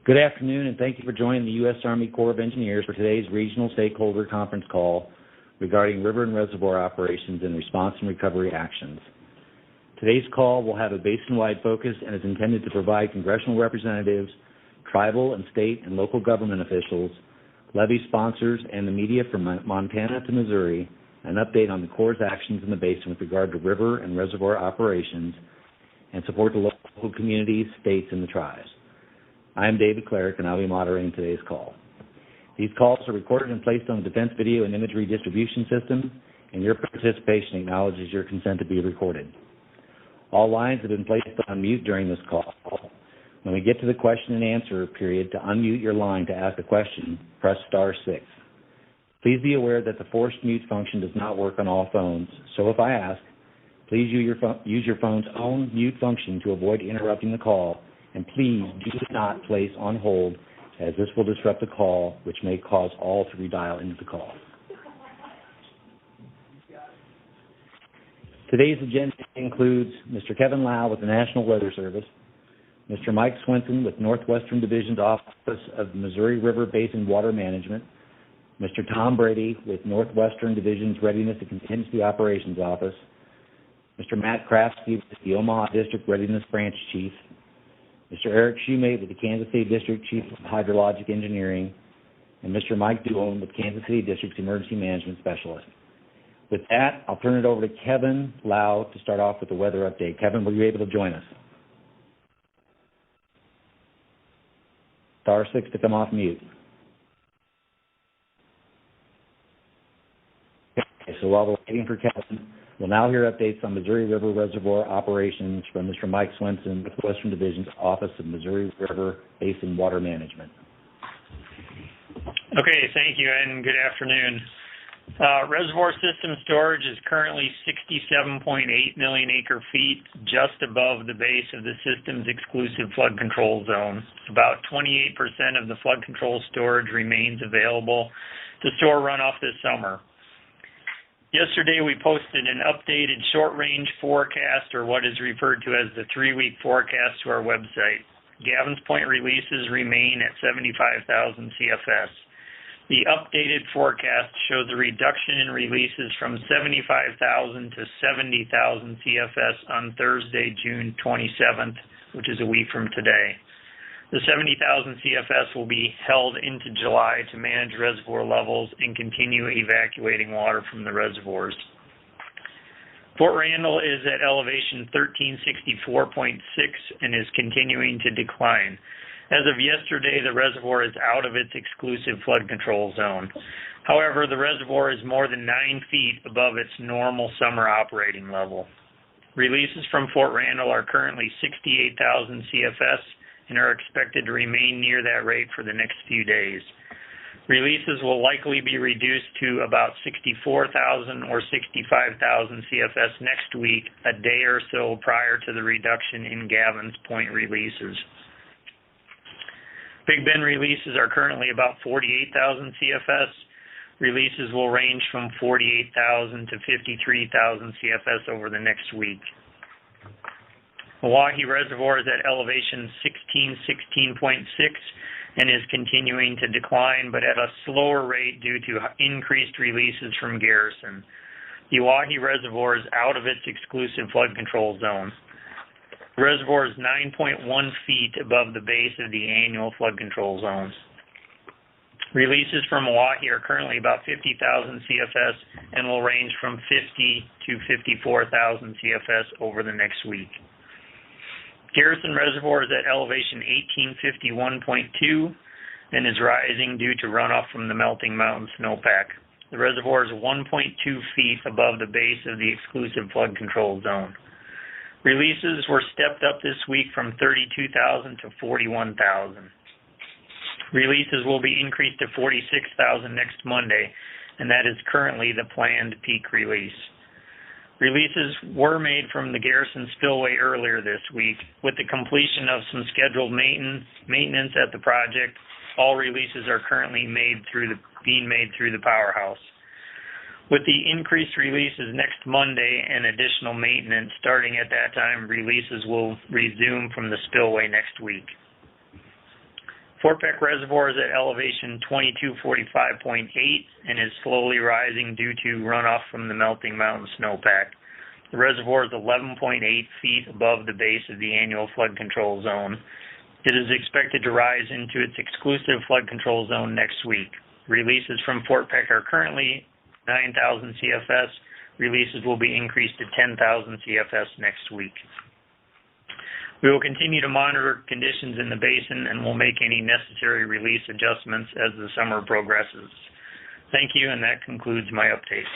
Good afternoon, and thank you for joining the U.S. Army Corps of Engineers for today's Regional Stakeholder Conference call regarding river and reservoir operations and response and recovery actions. Today's call will have a basin-wide focus and is intended to provide congressional representatives, tribal and state and local government officials, levee sponsors, and the media from Montana to Missouri an update on the Corps' actions in the basin with regard to river and reservoir operations and support the local communities, states, and the tribes. I am David Cleric, and I'll be moderating today's call. These calls are recorded and placed on the Defense Video and Imagery Distribution System, and your participation acknowledges your consent to be recorded. All lines have been placed on mute during this call. When we get to the question and answer period, to unmute your line to ask a question, press *6. Please be aware that the forced mute function does not work on all phones, so if I ask, please use your phone's own mute function to avoid interrupting the call, and please do not place on hold, as this will disrupt the call, which may cause all to redial into the call. Today's agenda includes Mr. Kevin Lau with the National Weather Service, Mr. Mike Swenson with Northwestern Division's Office of Missouri River Basin Water Management, Mr. Tom Brady with Northwestern Division's Readiness and Contingency Operations Office, Mr. Matt Krafsky with the Omaha District Readiness Branch Chief, Mr. Eric Shoemate with the Kansas City District Chief of Hydrologic Engineering, and Mr. Mike Doolin with Kansas City District's Emergency Management Specialist. With that, I'll turn it over to Kevin Lau to start off with the weather update. Kevin, were you able to join us? *6 to come off mute. Okay, so while we're waiting for Kevin, we'll now hear updates on Missouri River Reservoir operations from Mr. Mike Swenson, Northwestern Division's Office of Missouri River Basin Water Management. Okay, thank you, and good afternoon. Reservoir system storage is currently 67.8 million acre feet, just above the base of the system's exclusive flood control zone. About 28% of the flood control storage remains available to store runoff this summer. Yesterday, we posted an updated short-range forecast, or what is referred to as the 3-week forecast, to our website. Gavins Point releases remain at 75,000 CFS. The updated forecast shows a reduction in releases from 75,000 to 70,000 CFS on Thursday, June 27th, which is a week from today. The 70,000 CFS will be held into July to manage reservoir levels and continue evacuating water from the reservoirs. Fort Randall is at elevation 1364.6 and is continuing to decline. As of yesterday, the reservoir is out of its exclusive flood control zone. However, the reservoir is more than 9 feet above its normal summer operating level. Releases from Fort Randall are currently 68,000 CFS and are expected to remain near that rate for the next few days. Releases will likely be reduced to about 64,000 or 65,000 CFS next week, a day or so prior to the reduction in Gavins Point releases. Big Bend releases are currently about 48,000 CFS. Releases will range from 48,000 to 53,000 CFS over the next week. Milwaukee Reservoir is at elevation 1616.6 and is continuing to decline, but at a slower rate due to increased releases from Garrison. The Milwaukee Reservoir is out of its exclusive flood control zone. The reservoir is 9.1 feet above the base of the annual flood control zone. Releases from Milwaukee are currently about 50,000 CFS and will range from 50 to 54,000 CFS over the next week. Garrison Reservoir is at elevation 1851.2 and is rising due to runoff from the melting mountain snowpack. The reservoir is 1.2 feet above the base of the exclusive flood control zone. Releases were stepped up this week from 32,000 to 41,000. Releases will be increased to 46,000 next Monday, and that is currently the planned peak release. Releases were made from the Garrison spillway earlier this week. With the completion of some scheduled maintenance at the project, all releases are currently being made through the powerhouse. With the increased releases next Monday and additional maintenance starting at that time, releases will resume from the spillway next week. Fort Peck Reservoir is at elevation 2245.8 and is slowly rising due to runoff from the melting mountain snowpack. The reservoir is 11.8 feet above the base of the annual flood control zone. It is expected to rise into its exclusive flood control zone next week. Releases from Fort Peck are currently 9,000 CFS. Releases will be increased to 10,000 CFS next week. We will continue to monitor conditions in the basin and will make any necessary release adjustments as the summer progresses. Thank you, and that concludes my update.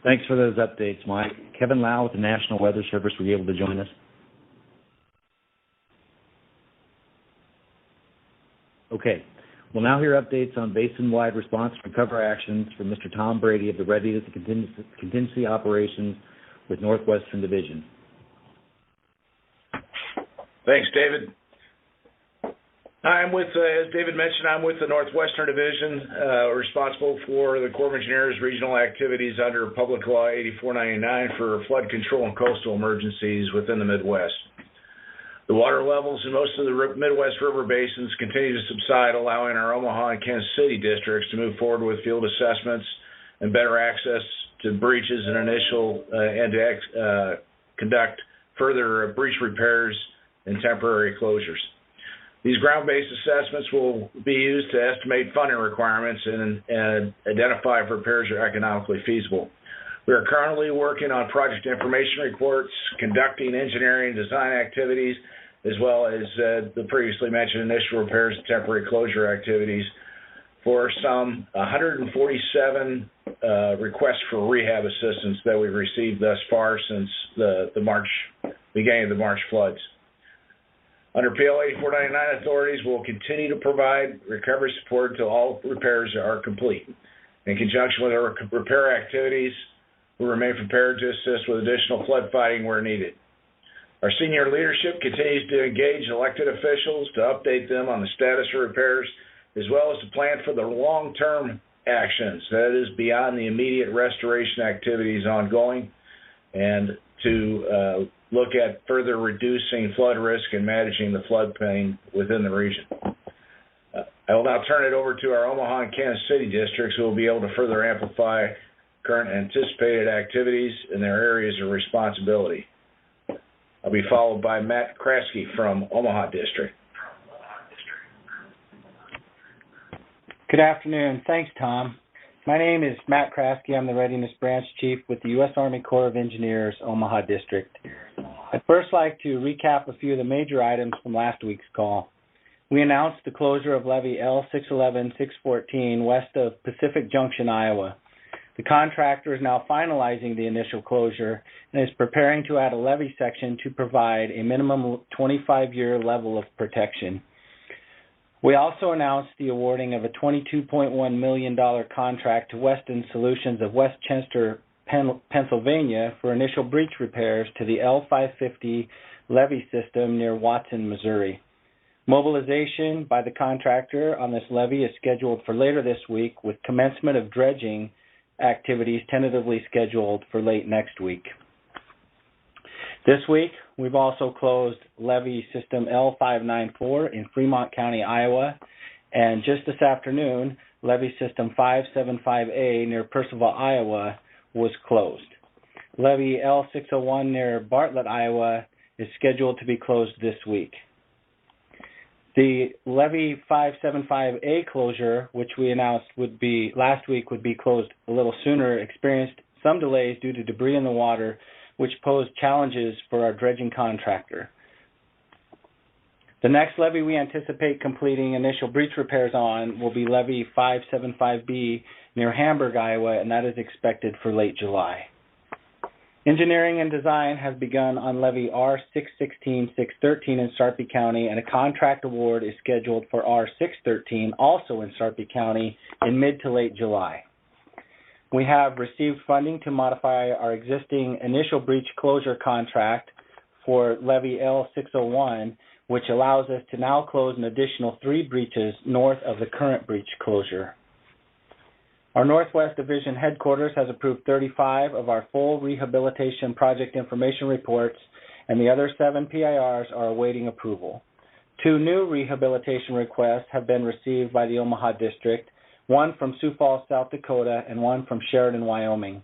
Thanks for those updates, Mike. Kevin Lau with the National Weather Service, were you able to join us? Okay. We'll now hear updates on basin-wide response and recovery actions from Mr. Tom Brady of the Readiness and Contingency Operations with Northwestern Division. Thanks, David. As David mentioned, I'm with the Northwestern Division, responsible for the Corps of Engineers regional activities under Public Law 8499 for flood control and coastal emergencies within the Midwest. The water levels in most of the Midwest river basins continue to subside, allowing our Omaha and Kansas City districts to move forward with field assessments and better access to breaches and to conduct further breach repairs and temporary closures. These ground-based assessments will be used to estimate funding requirements and identify if repairs are economically feasible. We are currently working on project information reports, conducting engineering and design activities, as well as the previously mentioned initial repairs and temporary closure activities for some 147 requests for rehab assistance that we've received thus far since the beginning of the March floods. Under PL 8499, authorities will continue to provide recovery support until all repairs are complete. In conjunction with our repair activities, we remain prepared to assist with additional flood fighting where needed. Our senior leadership continues to engage elected officials to update them on the status of repairs, as well as to plan for the long-term actions, that is, beyond the immediate restoration activities ongoing, and to look at further reducing flood risk and managing the floodplain within the region. I will now turn it over to our Omaha and Kansas City districts, who will be able to further amplify current anticipated activities in their areas of responsibility. I'll be followed by Matt Kraske from Omaha District. Good afternoon. Thanks, Tom. My name is Matt Kraske. I'm the Readiness Branch Chief with the U.S. Army Corps of Engineers, Omaha District. I'd first like to recap a few of the major items from last week's call. We announced the closure of levee L611-614 west of Pacific Junction, Iowa. The contractor is now finalizing the initial closure and is preparing to add a levee section to provide a minimum 25-year level of protection. We also announced the awarding of a $22.1 million contract to Weston Solutions of Westchester, Pennsylvania for initial breach repairs to the L550 levee system near Watson, Missouri. Mobilization by the contractor on this levee is scheduled for later this week, with commencement of dredging activities tentatively scheduled for late next week. This week, we've also closed levee system L594 in Fremont County, Iowa, and just this afternoon, levee system 575A near Percival, Iowa, was closed. Levee L601 near Bartlett, Iowa, is scheduled to be closed this week. The levee 575A closure, which we announced last week would be closed a little sooner, experienced some delays due to debris in the water, which posed challenges for our dredging contractor. The next levee we anticipate completing initial breach repairs on will be levee 575B near Hamburg, Iowa, and that is expected for late July. Engineering and design has begun on levee R616-613 in Sarpy County, and a contract award is scheduled for R613, also in Sarpy County, in mid to late July. We have received funding to modify our existing initial breach closure contract for levee L601, which allows us to now close an additional 3 breaches north of the current breach closure. Our Northwest Division headquarters has approved 35 of our full rehabilitation project information reports, and the other 7 PIRs are awaiting approval. 2 new rehabilitation requests have been received by the Omaha District, one from Sioux Falls, South Dakota, and one from Sheridan, Wyoming.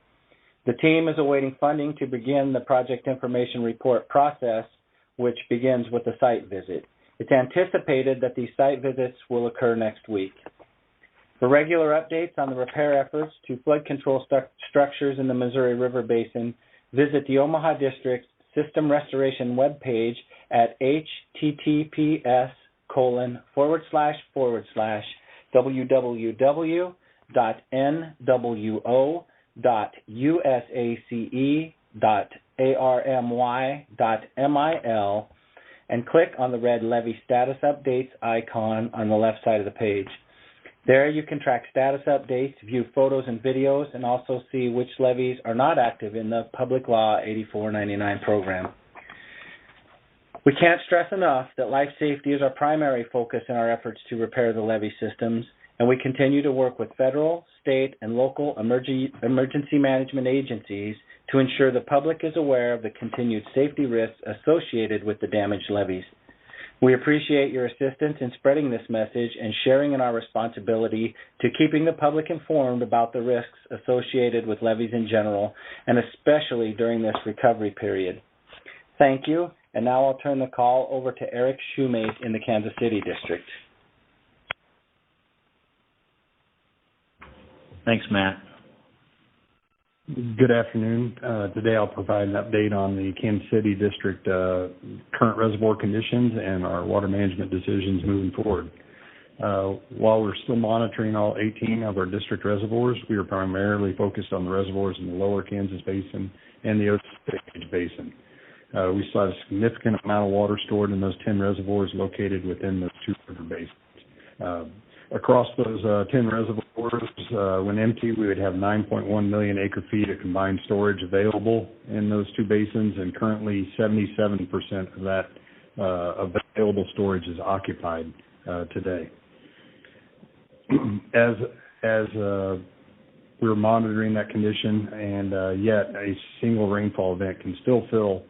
The team is awaiting funding to begin the project information report process, which begins with a site visit. It's anticipated that these site visits will occur next week. For regular updates on the repair efforts to flood control structures in the Missouri River Basin, visit the Omaha District's System Restoration webpage at https://www.nwo.usace.army.mil and click on the red Levy Status Updates icon on the left side of the page. There you can track status updates, view photos and videos, and also see which levies are not active in the Public Law 8499 program. We can't stress enough that life safety is our primary focus in our efforts to repair the levee systems, and we continue to work with federal, state, and local emergency management agencies to ensure the public is aware of the continued safety risks associated with the damaged levees. We appreciate your assistance in spreading this message and sharing in our responsibility to keeping the public informed about the risks associated with levees in general, and especially during this recovery period. Thank you, and now I'll turn the call over to Eric Shoemate in the Kansas City District. Thanks, Matt. Good afternoon. Today I'll provide an update on the Kansas City District current reservoir conditions and our water management decisions moving forward. While we're still monitoring all 18 of our district reservoirs, we are primarily focused on the reservoirs in the lower Kansas Basin and the Osage Basin. We still have a significant amount of water stored in those 10 reservoirs located within those 2 river basins. Across those 10 reservoirs, when empty, we would have 9.1 million acre-feet of combined storage available in those 2 basins, and currently 77% of that available storage is occupied today. As we're monitoring that condition, and yet a single rainfall event can still fill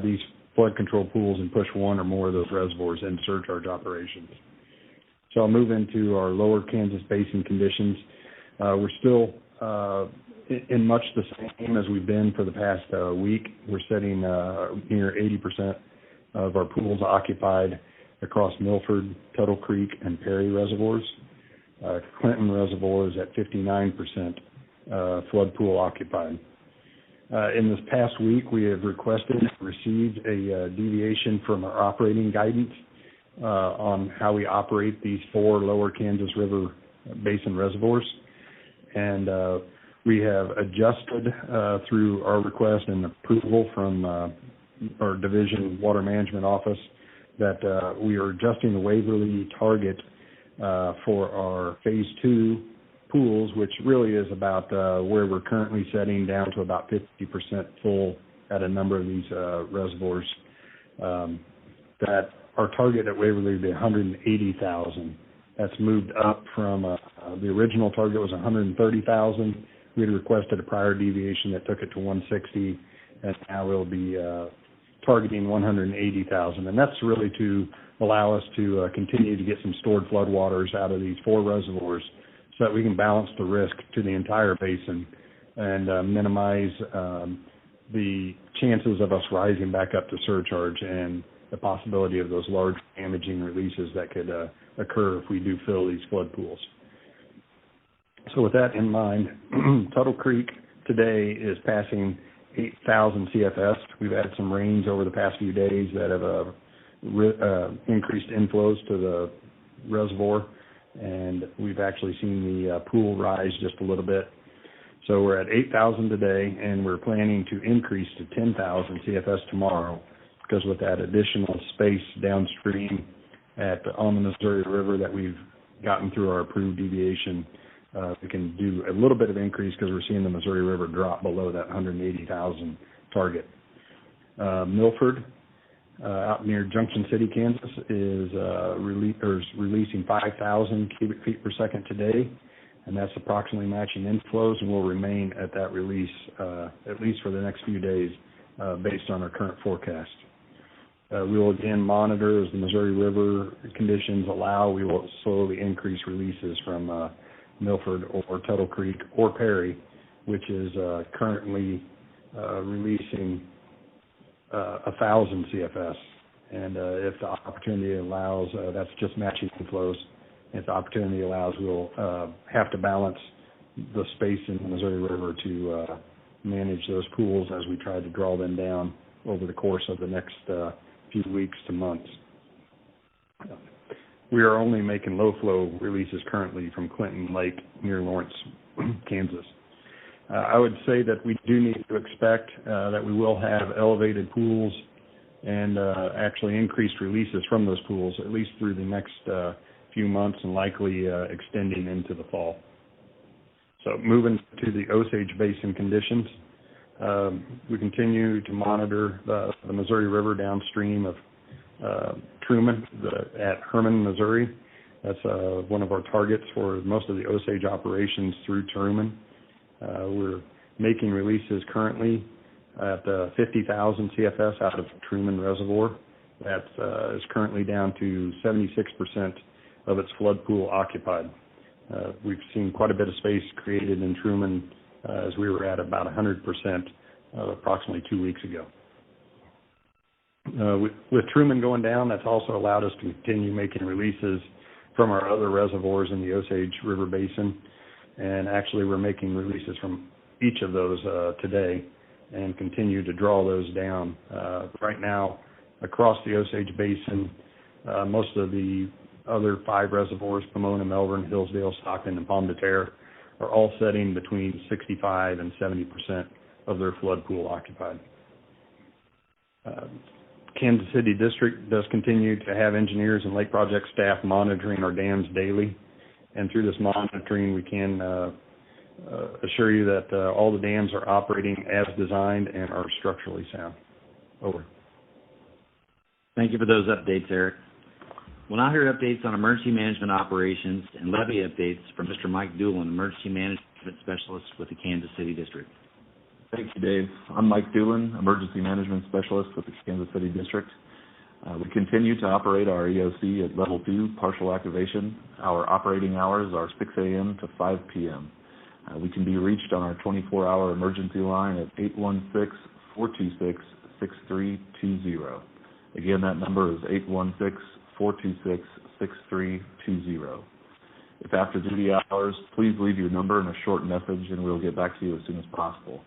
these flood control pools and push one or more of those reservoirs into surcharge operations. So I'll move into our lower Kansas Basin conditions. We're still in much the same as we've been for the past week. We're sitting near 80% of our pools occupied across Milford, Tuttle Creek, and Perry reservoirs. Clinton Reservoir is at 59% flood pool occupied. In this past week, we have requested and received a deviation from our operating guidance on how we operate these 4 lower Kansas River Basin reservoirs. And we have adjusted through our request and approval from our Division Water Management Office that we are adjusting the Waverly target for our Phase 2 pools, which really is about where we're currently setting down to about 50% full at a number of these reservoirs. That our target at Waverly would be 180,000. That's moved up from the original target was 130,000. We had requested a prior deviation that took it to 160, and now we'll be targeting 180,000. And that's really to allow us to continue to get some stored floodwaters out of these 4 reservoirs so that we can balance the risk to the entire basin and minimize the chances of us rising back up to surcharge and the possibility of those large damaging releases that could occur if we do fill these flood pools. So with that in mind, Tuttle Creek today is passing 8,000 CFS. We've had some rains over the past few days that have increased inflows to the reservoir, and we've actually seen the pool rise just a little bit. So we're at 8,000 today, and we're planning to increase to 10,000 CFS tomorrow, because with that additional space downstream on the Missouri River that we've gotten through our approved deviation, we can do a little bit of increase because we're seeing the Missouri River drop below that 180,000 target. Milford, out near Junction City, Kansas, is releasing 5,000 cubic feet per second today, and that's approximately matching inflows, and will remain at that release at least for the next few days based on our current forecast. We will again monitor as the Missouri River conditions allow. We will slowly increase releases from Milford or Tuttle Creek or Perry, which is currently releasing 1,000 CFS. And if the opportunity allows, that's just matching flows. If the opportunity allows, we'll have to balance the space in the Missouri River to manage those pools as we try to draw them down over the course of the next few weeks to months. We are only making low flow releases currently from Clinton Lake near Lawrence, Kansas. I would say that we do need to expect that we will have elevated pools and actually increased releases from those pools at least through the next few months and likely extending into the fall. So moving to the Osage Basin conditions, we continue to monitor the Missouri River downstream of Truman at Herman, Missouri. That's one of our targets for most of the Osage operations through Truman. We're making releases currently at 50,000 CFS out of Truman Reservoir. That is currently down to 76% of its flood pool occupied. We've seen quite a bit of space created in Truman as we were at about 100% approximately 2 weeks ago. With Truman going down, that's also allowed us to continue making releases from our other reservoirs in the Osage River Basin. And actually, we're making releases from each of those today and continue to draw those down. Right now, across the Osage Basin, most of the other 5 reservoirs, Pomona, Melbourne, Hillsdale, Stockton, and Pomme de Terre, are all setting between 65 and 70% of their flood pool occupied. Kansas City District does continue to have engineers and lake project staff monitoring our dams daily. And through this monitoring, we can assure you that all the dams are operating as designed and are structurally sound. Over. Thank you for those updates, Eric. We'll now hear updates on emergency management operations and levee updates from Mr. Mike Doolin, Emergency Management Specialist with the Kansas City District. Thank you, Dave. I'm Mike Doolin, Emergency Management Specialist with the Kansas City District. We continue to operate our EOC at Level 2, partial activation. Our operating hours are 6 a.m. to 5 p.m. We can be reached on our 24-hour emergency line at 816-426-6320. Again, that number is 816-426-6320. If after duty hours, please leave your number and a short message, and we'll get back to you as soon as possible.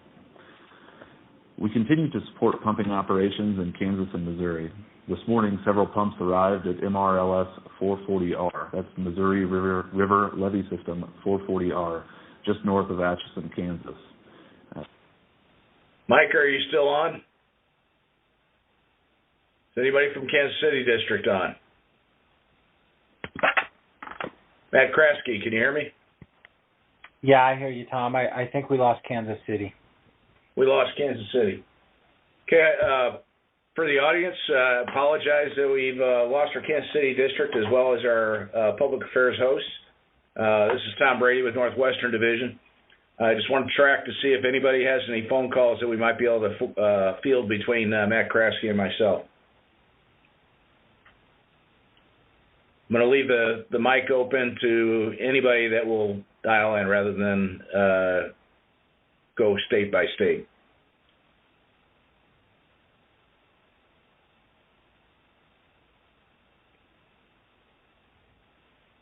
We continue to support pumping operations in Kansas and Missouri. This morning, several pumps arrived at MRLS 440R. That's the Missouri River Levee System 440R, just north of Atchison, Kansas. Mike, are you still on? Is anybody from Kansas City District on? Matt Kraske, can you hear me? Yeah, I hear you, Tom. I think we lost Kansas City. We lost Kansas City. Okay, for the audience, apologize that we've lost our Kansas City District as well as our public affairs host. This is Tom Brady with Northwestern Division. I just want to track to see if anybody has any phone calls that we might be able to field between Matt Kraske and myself. I'm going to leave the mic open to anybody that will dial in rather than go state by state.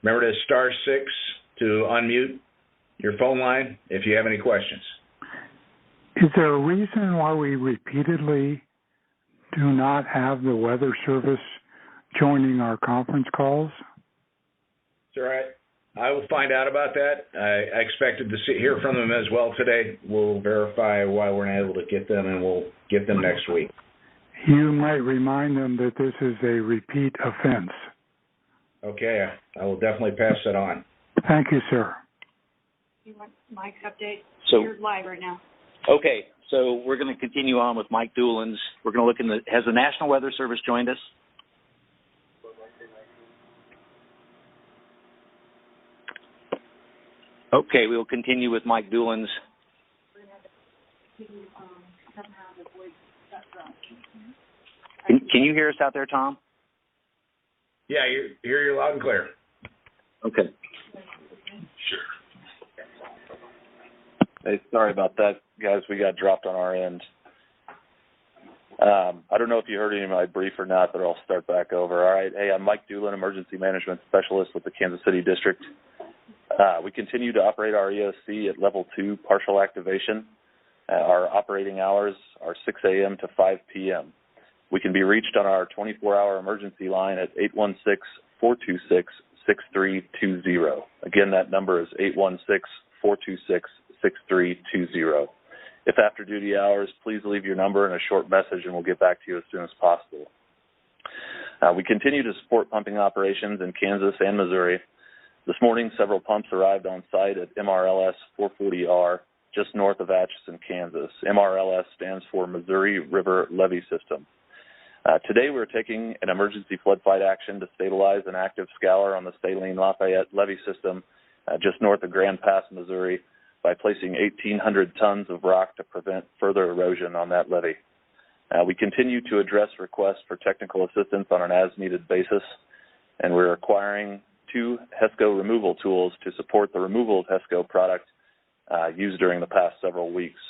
Remember to star 6 to unmute your phone line if you have any questions. Is there a reason why we repeatedly do not have the Weather Service joining our conference calls? It's all right. I will find out about that. I expected to hear from them as well today. We'll verify why we're not able to get them, and we'll get them next week. You might remind them that this is a repeat offense. Okay, I will definitely pass that on. Thank you, sir. You want Mike's update? So, you're live right now. Okay, so we're going to continue on with Mike Doolin's. We're going to look in has the National Weather Service joined us? Okay, we will continue with Mike Doolin's. Can you hear us out there, Tom? Yeah, hear you loud and clear. Okay. Hey, sorry about that, guys. We got dropped on our end. I don't know if you heard any of my brief or not, but I'll start back over. All right. Hey, I'm Mike Doolin, Emergency Management Specialist with the Kansas City District. We continue to operate our EOC at Level 2 partial activation. Our operating hours are 6 a.m. to 5 p.m. We can be reached on our 24-hour emergency line at 816-426-6320. Again, that number is 816-426-6320. If after duty hours, please leave your number and a short message, and we'll get back to you as soon as possible. We continue to support pumping operations in Kansas and Missouri. This morning, several pumps arrived on site at MRLS 440R, just north of Atchison, Kansas. MRLS stands for Missouri River Levee System. Today, we're taking an emergency flood fight action to stabilize an active scalar on the Saline-Lafayette Levee System just north of Grand Pass, Missouri, by placing 1,800 tons of rock to prevent further erosion on that levee. We continue to address requests for technical assistance on an as-needed basis, and we're acquiring 2 HESCO removal tools to support the removal of HESCO product used during the past several weeks.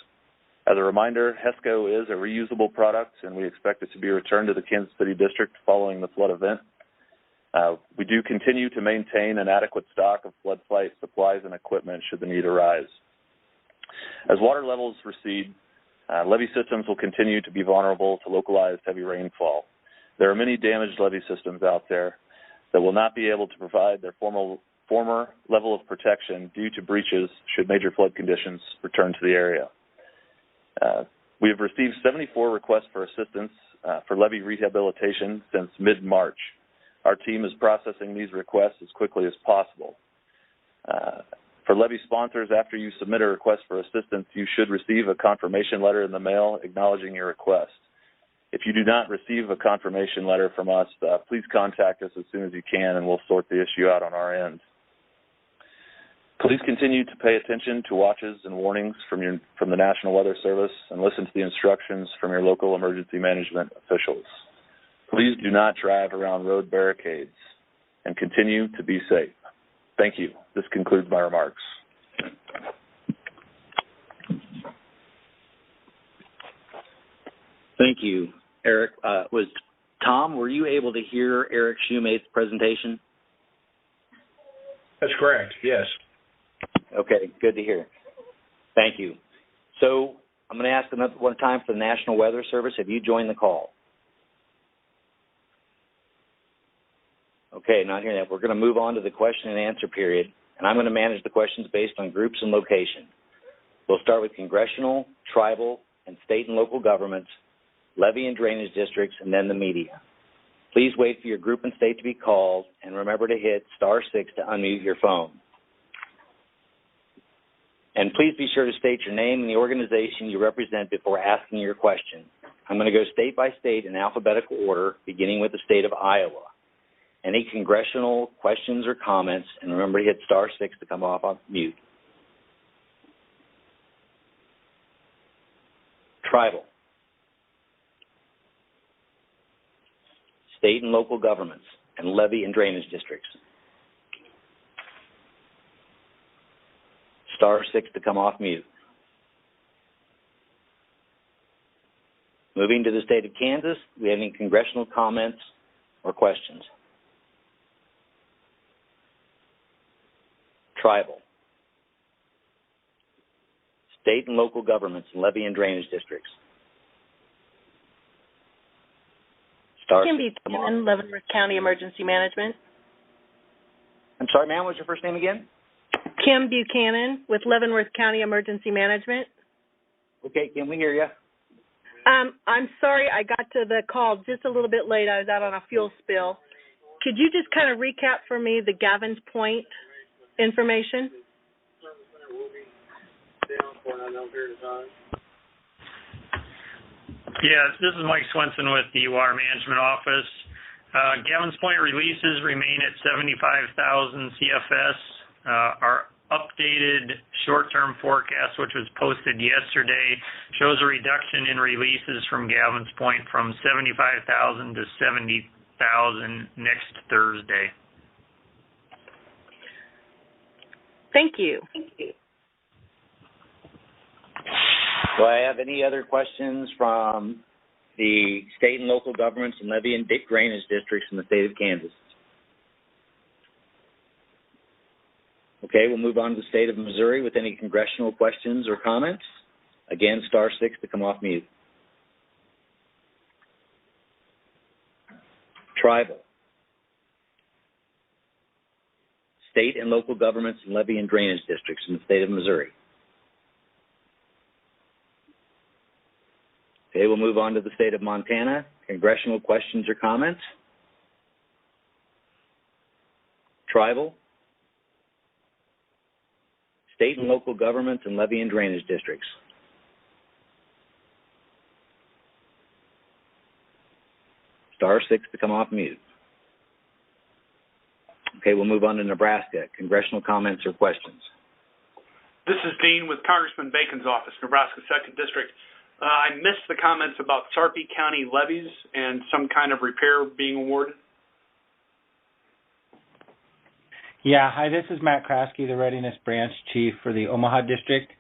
As a reminder, HESCO is a reusable product, and we expect it to be returned to the Kansas City District following the flood event. We do continue to maintain an adequate stock of flood fight supplies and equipment should the need arise. As water levels recede, levee systems will continue to be vulnerable to localized heavy rainfall. There are many damaged levee systems out there that will not be able to provide their former level of protection due to breaches should major flood conditions return to the area. We have received 74 requests for assistance for levee rehabilitation since mid-March. Our team is processing these requests as quickly as possible. For levee sponsors, after you submit a request for assistance, you should receive a confirmation letter in the mail acknowledging your request. If you do not receive a confirmation letter from us, please contact us as soon as you can, and we'll sort the issue out on our end. Please continue to pay attention to watches and warnings from the National Weather Service and listen to the instructions from your local emergency management officials. Please do not drive around road barricades and continue to be safe. Thank you. This concludes my remarks. Thank you, Eric. Tom, were you able to hear Eric Shoemate's presentation? That's correct, yes. Okay, good to hear. Thank you. So I'm going to ask another one time for the National Weather Service. Have you joined the call? Okay, not hearing that. We're going to move on to the question and answer period, and I'm going to manage the questions based on groups and location. We'll start with congressional, tribal, and state and local governments, levee and drainage districts, and then the media. Please wait for your group and state to be called, and remember to hit *6 to unmute your phone. And please be sure to state your name and the organization you represent before asking your question. I'm going to go state by state in alphabetical order, beginning with the state of Iowa. Any congressional questions or comments, and remember to hit *6 to come off on mute. Tribal. State and local governments, and levee and drainage districts. *6 to come off mute. Moving to the state of Kansas, do we have any congressional comments or questions? Tribal. State and local governments and levee and drainage districts. Kim Buchanan, Leavenworth County Emergency Management. I'm sorry, ma'am, what's your first name again? Kim Buchanan with Leavenworth County Emergency Management. Okay, Kim, we hear you. I'm sorry I got to the call just a little bit late. I was out on a fuel spill. Could you just kind of recap for me the Gavin's Point information? Yes, this is Mike Swenson with the Water Management Office. Gavin's Point releases remain at 75,000 CFS. Our updated short-term forecast, which was posted yesterday, shows a reduction in releases from Gavin's Point from 75,000 to 70,000 next Thursday. Thank you. Do I have any other questions from the state and local governments and levee and drainage districts in the state of Kansas? Okay, we'll move on to the state of Missouri with any congressional questions or comments. Again, *6 to come off mute. Tribal. State and local governments and levee and drainage districts in the state of Missouri. Okay, we'll move on to the state of Montana. Congressional questions or comments? Tribal. State and local governments and levee and drainage districts. *6 to come off mute. Okay, we'll move on to Nebraska. Congressional comments or questions? This is Dean with Congressman Bacon's office, Nebraska 2nd District. I missed the comments about Sarpy County levees and some kind of repair being awarded. Yeah, hi, this is Matt Kraske, the Readiness Branch Chief for the Omaha District.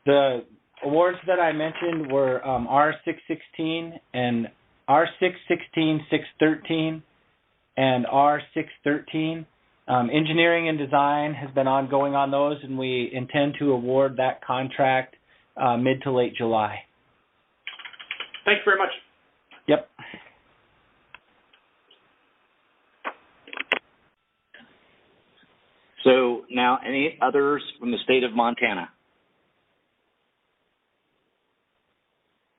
The awards that I mentioned were R616 and R616, 613, and R613. Engineering and design has been ongoing on those, and we intend to award that contract mid to late July. Thank you very much. Yep. So now, any others from the state of Montana?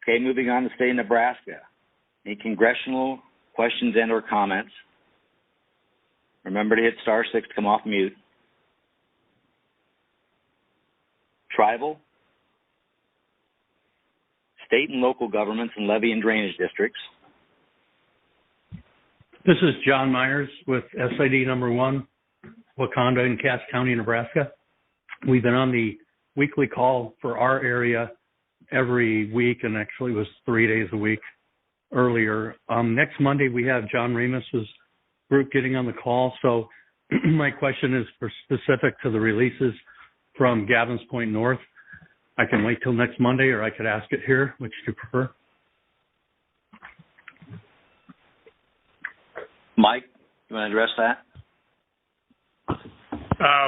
Okay, moving on to the state of Nebraska. Any congressional questions and or comments? Remember to hit *6 to come off mute. Tribal. State and local governments and levee and drainage districts. This is John Myers with SID number 1, Wakanda in Cass County, Nebraska. We've been on the weekly call for our area every week, and actually it was 3 days a week earlier. Next Monday we have John Remus's group getting on the call, so my question is for specific to the releases from Gavin's Point North. I can wait till next Monday, or I could ask it here. Which do you prefer? Mike, you want to address that?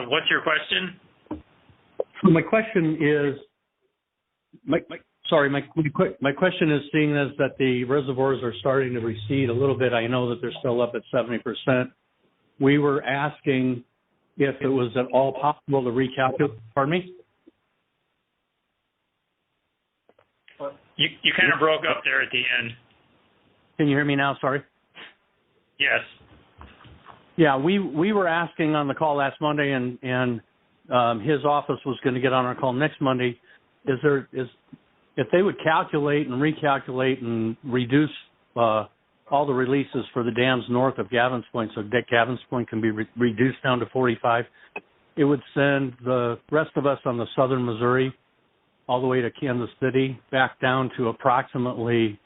What's your question? So my question is, my question is, seeing as that the reservoirs are starting to recede a little bit, I know that they're still up at 70%. We were asking if it was at all possible to recalculate. Pardon me? You kind of broke up there at the end. Can you hear me now? Sorry. Yes. Yeah, we were asking on the call last Monday, and his office was going to get on our call next Monday. Is if they would calculate and recalculate and reduce all the releases for the dams north of Gavin's Point, so that Gavin's Point can be reduced down to 45, it would send the rest of us on the southern Missouri all the way to Kansas City back down to approximately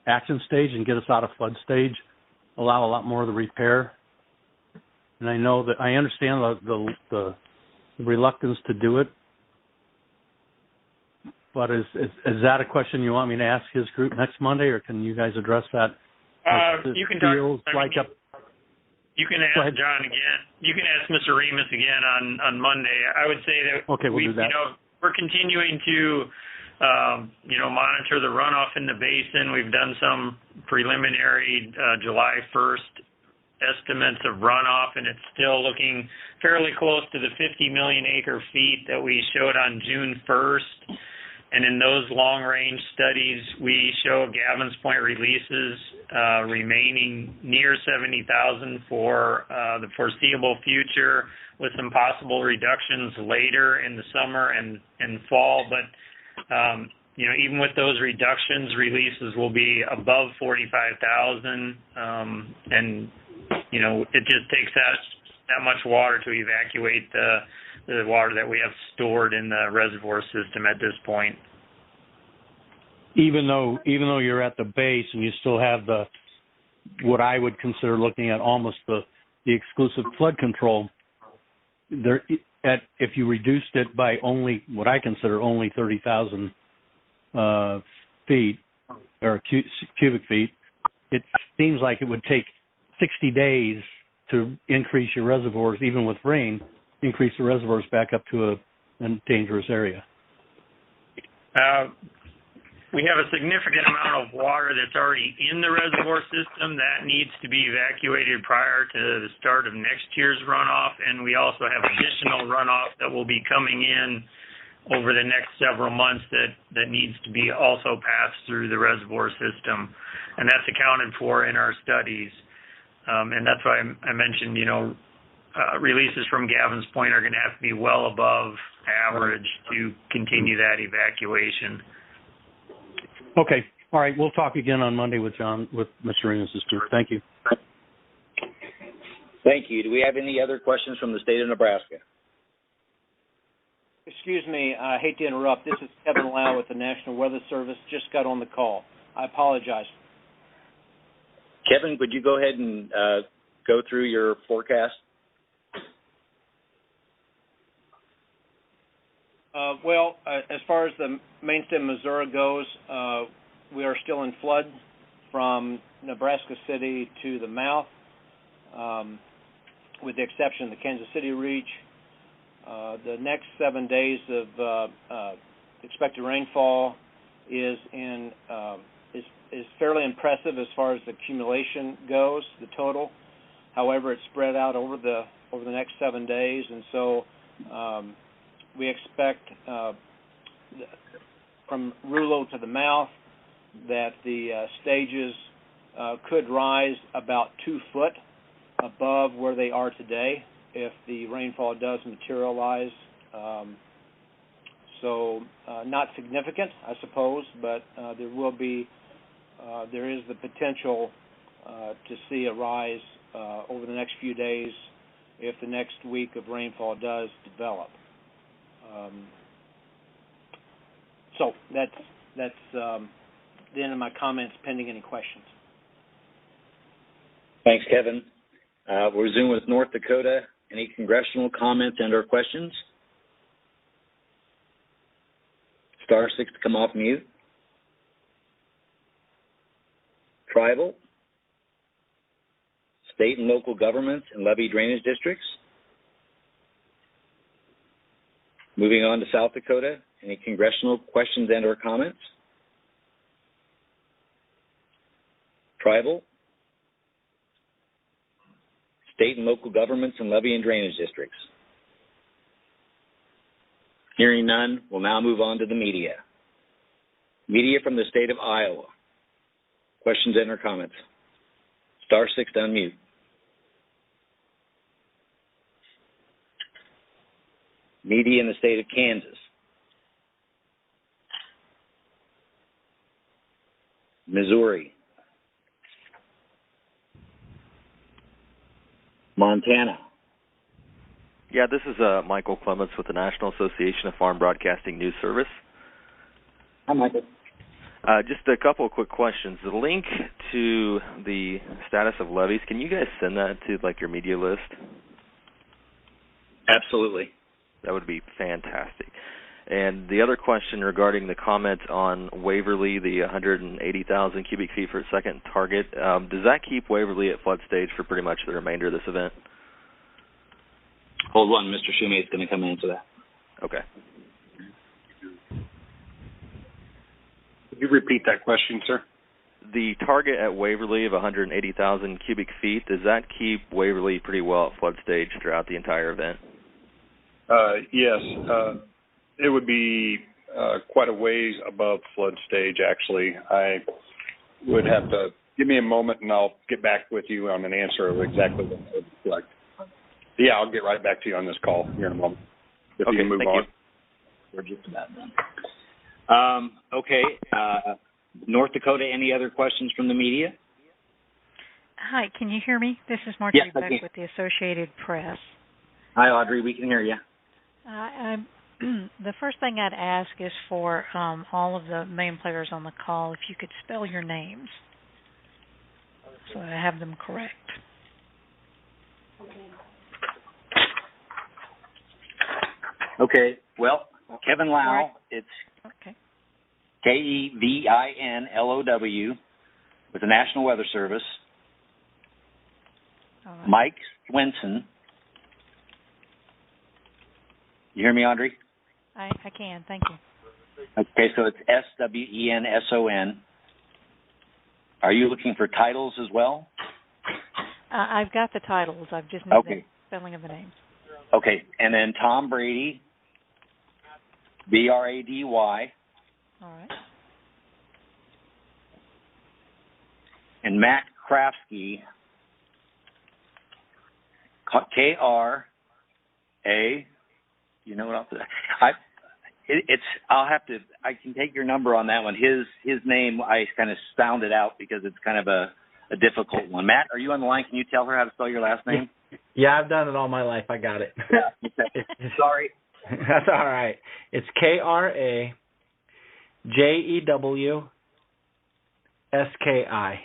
action stage and get us out of flood stage, allow a lot more of the repair. And I know that I understand the reluctance to do it, but is that a question you want me to ask his group next Monday, or can you guys address that? You can talk. You can ask John again. You can ask Mr. Remus again on Monday. I would say that we'll do that. We're continuing to monitor the runoff in the basin. We've done some preliminary July 1st estimates of runoff, and it's still looking fairly close to the 50 million acre feet that we showed on June 1st. And in those long-range studies, we show Gavin's Point releases remaining near 70,000 for the foreseeable future, with some possible reductions later in the summer and fall. But even with those reductions, releases will be above 45,000, and it just takes that that much water to evacuate the water that we have stored in the reservoir system at this point. Even though you're at the base and you still have what I would consider looking at almost the exclusive flood control, if you reduced it by only what I consider only 30,000 feet or cubic feet, it seems like it would take 60 days to increase your reservoirs, even with rain, increase the reservoirs back up to a dangerous area. We have a significant amount of water that's already in the reservoir system that needs to be evacuated prior to the start of next year's runoff, and we also have additional runoff that will be coming in over the next several months that needs to be also passed through the reservoir system, and that's accounted for in our studies. And that's why I mentioned, releases from Gavin's Point are going to have to be well above average to continue that evacuation. Okay. All right. We'll talk again on Monday with Mr. Remus' group. Thank you. Thank you. Do we have any other questions from the state of Nebraska? Excuse me. I hate to interrupt. This is Kevin Lau with the National Weather Service. Just got on the call. I apologize. Kevin, would you go ahead and go through your forecast? As far as the main stem Missouri goes, we are still in flood from Nebraska City to the mouth, with the exception of the Kansas City Reach. The next 7 days of expected rainfall is fairly impressive as far as the accumulation goes, the total. However, it's spread out over the next 7 days, and so we expect from Rulo to the mouth that the stages could rise about 2 foot above where they are today if the rainfall does materialize. So not significant, I suppose, but there is the potential to see a rise over the next few days if the next week of rainfall does develop. So that's the end of my comments, pending any questions. Thanks, Kevin. We'll resume with North Dakota. Any congressional comments and/or questions? Star 6 to come off mute. Tribal, state and local governments and levee drainage districts. Moving on to South Dakota, any congressional questions and/or comments? Tribal, state and local governments and levee and drainage districts. Hearing none, we'll now move on to the media. Media from the state of Iowa. Questions and/or comments? Star 6 to unmute. Media in the state of Kansas. Missouri. Montana. Yeah, this is Michael Clements with the National Association of Farm Broadcasting News Service. Hi, Michael. Just a couple of quick questions. The link to the status of levees, can you guys send that to your media list? Absolutely. That would be fantastic. And the other question regarding the comment on Waverly, the 180,000 cubic feet per second target, does that keep Waverly at flood stage for pretty much the remainder of this event? Hold on, Mr. Shoemate is going to come and answer that. Okay. Could you repeat that question, sir? The target at Waverly of 180,000 cubic feet, does that keep Waverly pretty well at flood stage throughout the entire event? Yes. It would be quite a ways above flood stage, actually. I would have to give me a moment, and I'll get back with you on an answer of exactly what it would reflect. Yeah, I'll get right back to you on this call here in a moment. If you can move on. We're just about done. Okay. North Dakota, any other questions from the media? Hi, can you hear me? This is Marjorie Yes, I Beck can. with the Associated Press. Hi, Audrey. We can hear you. The first thing I'd ask is for all of the main players on the call, if you could spell your names so that I have them correct. Okay. Well, Kevin Lau, it's okay. Kevinlow with the National Weather Service. All right. Mike Swenson. You hear me, Audrey? I can. Thank you. Okay, so it's Swenson. Are you looking for titles as well? I've got the titles. I've just need the spelling of the names. Okay, and then Tom Brady, Brady. All right. And Matt Krafsky, Kra. You know what else? I'll have to. I can take your number on that one. His name I kind of sounded out because it's kind of a difficult one. Matt, are you on the line? Can you tell her how to spell your last name? Yeah, I've done it all my life. I got it. Sorry. That's all right. It's KraJeWSKI.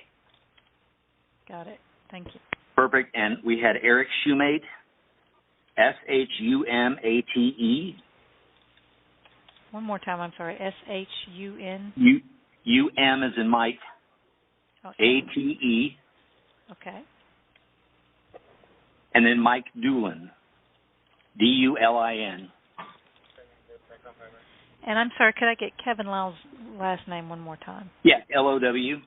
Got it. Thank you. Perfect. And we had Eric Shumate, Shumate. One more time. I'm sorry. SHUN. UM as in Mike. ATE. Okay. And then Mike Doolin, DULIN. And I'm sorry, could I get Kevin Lau's last name one more time? Yeah, LOW. Okay.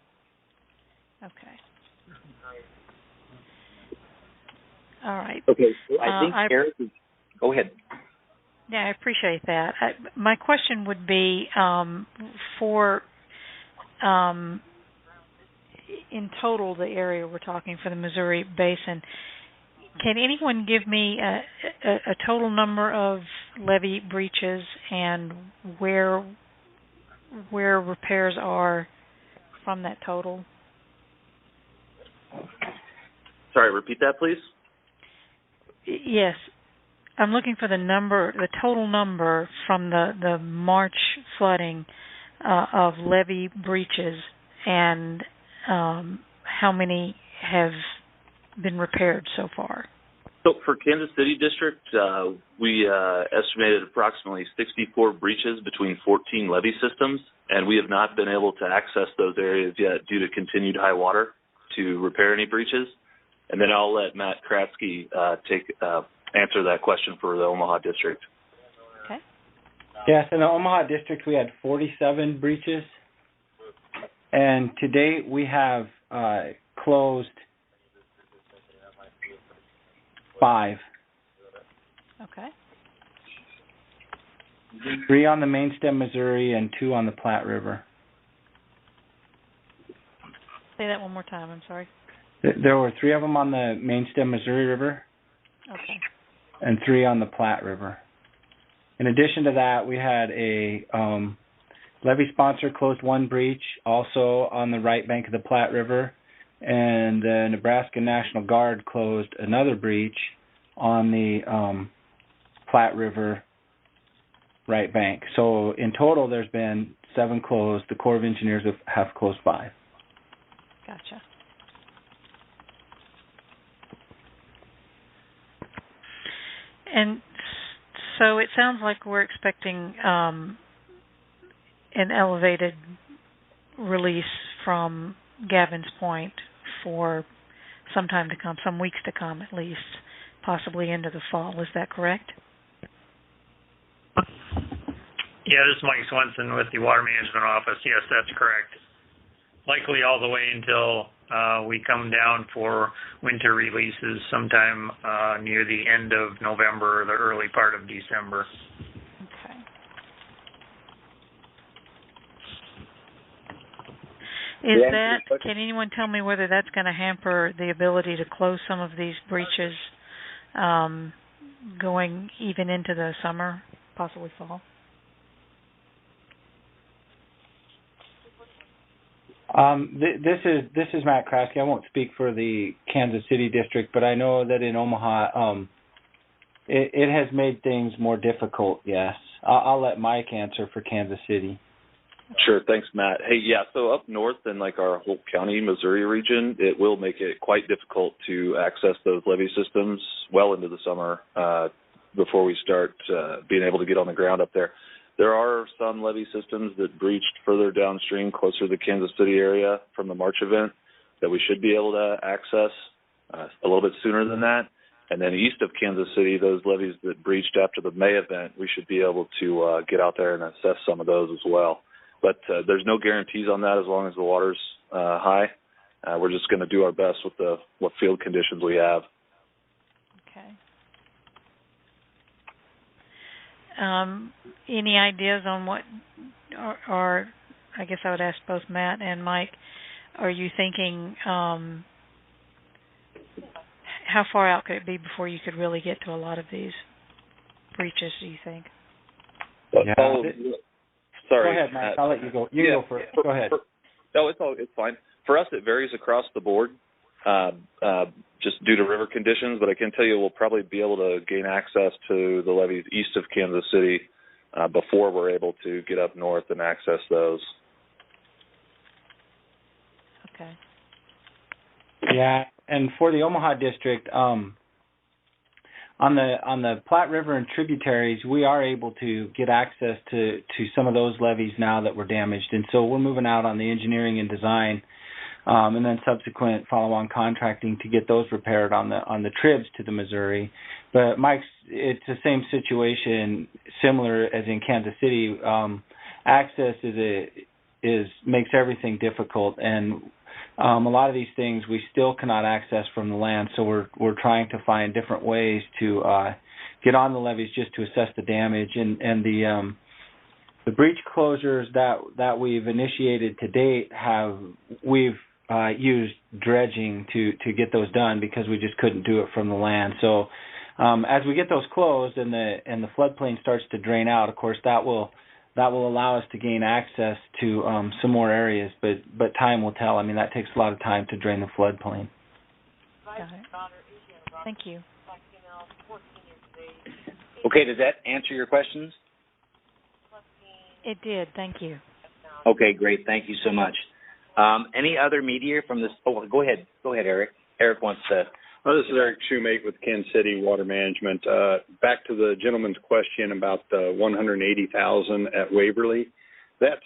All right. Okay, so I think Eric is... Go ahead. Yeah, I appreciate that. My question would be for, in total, the area we're talking for the Missouri Basin, can anyone give me a total number of levee breaches and where repairs are from that total? Sorry, repeat that, please. Yes. I'm looking for the total number from the March flooding of levee breaches and how many have been repaired so far. So for Kansas City District, we estimated approximately 64 breaches between 14 levee systems, and we have not been able to access those areas yet due to continued high water to repair any breaches. And then I'll let Matt Kratzky answer that question for the Omaha District. Okay. Yes, in the Omaha District we had 47 breaches, and to date we have closed 5. Okay. 3 on the main stem Missouri and 2 on the Platte River. Say that one more time, I'm sorry. There were 3 of them on the main stem Missouri River. Okay. And 3 on the Platte River. In addition to that, we had a levee sponsor closed 1 breach, also on the right bank of the Platte River, and the Nebraska National Guard closed another breach on the Platte River right bank. So in total, there's been 7 closed. The Corps of Engineers have closed 5. Gotcha. And so it sounds like we're expecting an elevated release from Gavin's Point for some time to come, some weeks to come at least, possibly into the fall. Is that correct? Yeah, this is Mike Swenson with the Water Management Office. Yes, that's correct. Likely all the way until we come down for winter releases sometime near the end of November or the early part of December. Okay. Can anyone tell me whether that's going to hamper the ability to close some of these breaches going even into the summer, possibly fall? This is Matt Kraske. I won't speak for the Kansas City district, but I know that in Omaha, it has made things more difficult. Yes, I'll let Mike answer for Kansas City. Sure, thanks, Matt. Hey, yeah, so up north in like our Holt County, Missouri region, it will make it quite difficult to access those levee systems well into the summer before we start being able to get on the ground up there. There are some levee systems that breached further downstream, closer to the Kansas City area from the March event that we should be able to access a little bit sooner than that. And then east of Kansas City, those levees that breached after the May event, we should be able to get out there and assess some of those as well. But there's no guarantees on that as long as the water's high. We're just going to do our best with what field conditions we have. Okay. Any ideas on what, or I guess I would ask both Matt and Mike, are you thinking how far out could it be before you could really get to a lot of these breaches, do you think? Yeah. Sorry. Go ahead, Mike. I'll let you go. You go first. Go ahead. No, it's fine. For us, it varies across the board, just due to river conditions. But I can tell you, we'll probably be able to gain access to the levees east of Kansas City before we're able to get up north and access those. Okay. Yeah, and for the Omaha district, on the Platte River and tributaries, we are able to get access to some of those levees now that were damaged, and so we're moving out on the engineering and design, and then subsequent follow-on contracting to get those repaired on the tribs to the Missouri. But Mike's, it's the same situation, similar as in Kansas City. Access makes everything difficult, and a lot of these things we still cannot access from the land, so we're trying to find different ways to get on the levees just to assess the damage. And the breach closures that we've initiated to date we've used dredging to get those done because we just couldn't do it from the land. So as we get those closed and the floodplain starts to drain out, of course that will allow us to gain access to some more areas, but time will tell. I mean, that takes a lot of time to drain the floodplain. Got it. Thank you. Okay, does that answer your questions? It did. Thank you. Okay, great. Thank you so much. Any other media from this? Oh, go ahead. Go ahead, Eric. Eric wants to. Oh, this is Eric Shoemate with Kansas City Water Management. Back to the gentleman's question about the 180,000 at Waverly. That's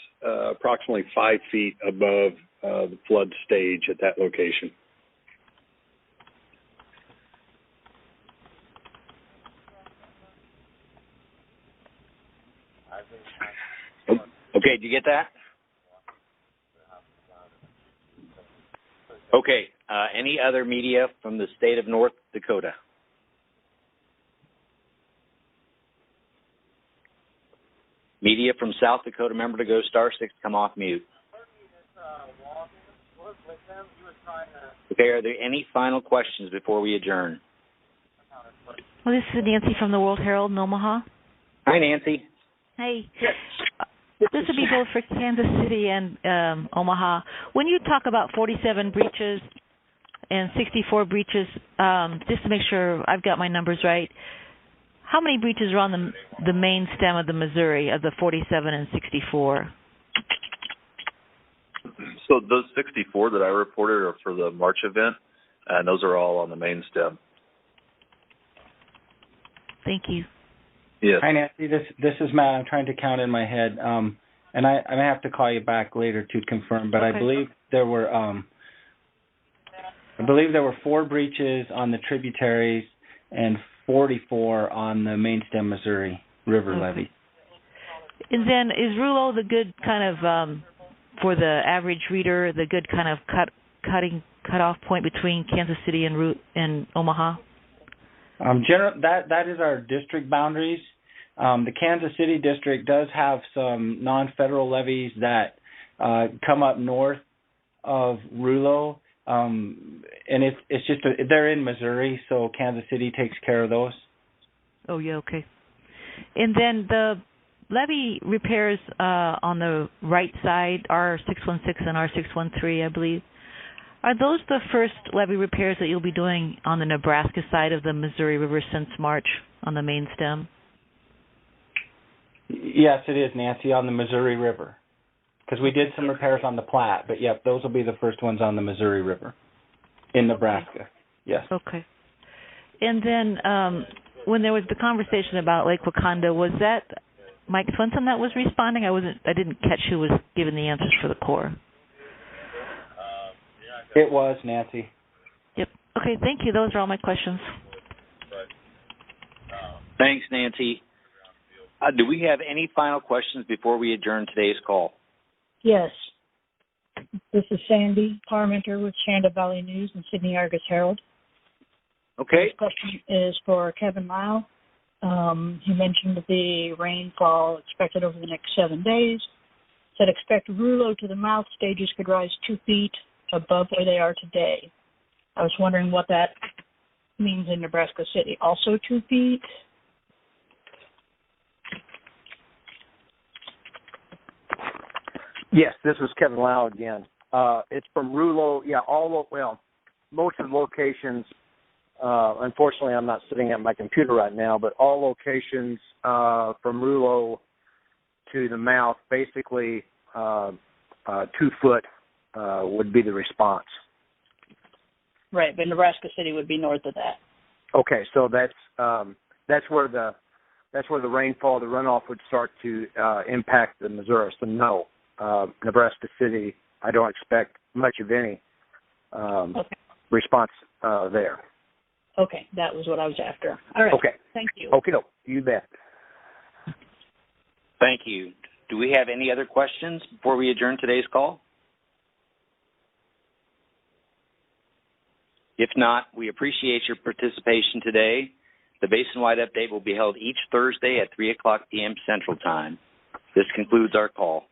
approximately 5 feet above the flood stage at that location. Okay, did you get that? Okay, any other media from the state of North Dakota? Media from South Dakota, remember to go *6, come off mute. Okay, are there any final questions before we adjourn? Well, this is Nancy from the World Herald in Omaha. Hi, Nancy. Hey. This would be both for Kansas City and Omaha. When you talk about 47 breaches and 64 breaches, just to make sure I've got my numbers right, how many breaches are on the main stem of the Missouri of the 47 and 64? So those 64 that I reported are for the March event, and those are all on the main stem. Thank you. Yes. Hi, Nancy. This is Matt. I'm trying to count in my head, and I may have to call you back later to confirm. But okay. I believe there were 4 breaches on the tributaries and 44 on the main stem Missouri River levee. And then is Rouleau the good kind of for the average reader, the good kind of cut-off point between Kansas City and Omaha? That is our district boundaries. The Kansas City district does have some non-federal levees that come up north of Rouleau, and it's just they're in Missouri, so Kansas City takes care of those. Oh yeah, okay. And then the levee repairs on the right side, R616 and R613, I believe, are those the first levee repairs that you'll be doing on the Nebraska side of the Missouri River since March on the main stem? Yes, it is, Nancy, on the Missouri River. Because we did some repairs on the Platte, but yeah, those will be the first ones on the Missouri River in Nebraska. Yes. Okay. And then when there was the conversation about Lake Wakanda, was that Mike Swenson that was responding? I didn't catch who was giving the answers for the Corps. It was, Nancy. Yep. Okay, thank you. Those are all my questions. Thanks, Nancy. Do we have any final questions before we adjourn today's call? Yes. This is Sandy Parmenter with Shanda Valley News and Sydney Argus Herald. Okay. This question is for Kevin Lau. He mentioned the rainfall expected over the next 7 days. Said expect Rouleau to the mouth stages could rise 2 feet above where they are today. I was wondering what that means in Nebraska City. Also 2 feet? Yes, this is Kevin Lau again. It's from Rouleau. Yeah, most of the locations, unfortunately I'm not sitting at my computer right now, but all locations from Rouleau to the mouth, basically 2 foot would be the response. Right, but Nebraska City would be north of that. Okay, so that's where the rainfall, the runoff would start to impact the Missouri. So no, Nebraska City, I don't expect much of any response there. Okay, that was what I was after. All right. Okay. Thank you. Okay, you bet. Thank you. Do we have any other questions before we adjourn today's call? If not, we appreciate your participation today. The Basin-wide update will be held each Thursday at 3 o'clock p.m. Central Time. This concludes our call.